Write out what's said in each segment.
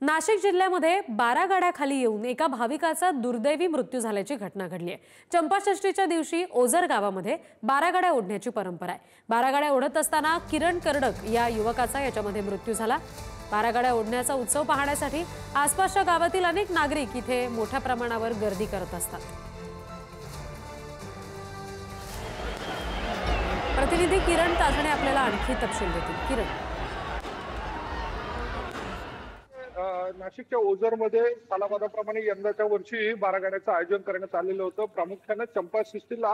नाशिक जिल्ह्यामध्ये 12 गाड्याखाली येऊन एका भाविकाचा दुर्दैवी मृत्यू झाल्याची घटना घडली आहे। चंपाषष्ठीच्या दिवशी ओझर गावामध्ये 12 गाड्या ओढण्याची परंपरा आहे। 12 गाड्या ओढत असताना किरण कर्डक या युवकाचा याच्यामध्ये मृत्यू झाला। 12 गाड्या ओढण्याचा उत्सव पाहण्यासाठी आसपासच्या गावातील अनेक नागरिक इथे मोठ्या प्रमाणावर गर्दी करत असतात। प्रतिनिधी किरण ताजणे आपल्याला आणखी तपशील देतील। किरण, नाशिकच्या ओझरमध्ये सालाबादाप्रमाणे यंदाच्या वर्षी 12 गाड्याचं आयोजन करण्यात आलेलं होतं। प्रामुख्याने चंपाषष्ठीला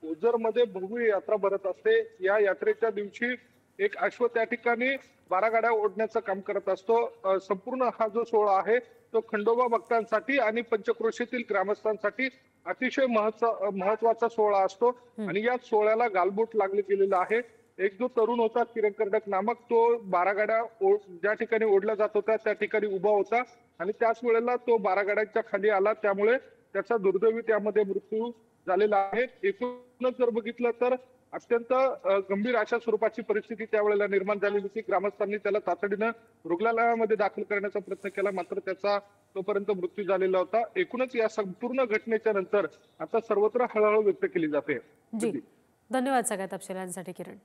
ओझरमध्ये भव्य यात्रा भरत असते। या यात्रेच्या दिवशी एक अश्व त्या ठिकाणी 12 गाड्या ओढण्याचं काम करत असतो। संपूर्ण हा जो सोहळा आहे तो खंडोबा भक्तांसाठी आणि पंचक्रोशीतील ग्रामस्थांसाठी अतिशय महत्वाचा सोहळा असतो आणि या सोहळ्याला गालबोट लागले गेलेलं आहे। एक जो तरुण होता किरण कर्डक नामक, तो 12 गाड्या ज्या ठिकाणी ओढल्या जात होत्या त्या ठिकाणी उभा होता आणि त्याच वेळेला तो 12 गाड्यांच्या खाली आला, त्यामुळे त्याचा दुर्दैवी त्यामध्ये मृत्यू झालेला आहे। एकूणच जर बघितलं तर अत्यंत गंभीर अशा स्वरूपाची परिस्थिती त्यावेळेला निर्माण झालेली होती। ग्रामस्थांनी त्याला तातडीनं रुग्णालयामध्ये दाखल करण्याचा प्रयत्न केला, मात्र त्याचा तोपर्यंत मृत्यू झालेला होता। एकूणच या संपूर्ण घटनेच्या नंतर आता सर्वत्र हळहळ व्यक्त केली जाते। धन्यवाद सगळ्या तपशिलांसाठी किरण।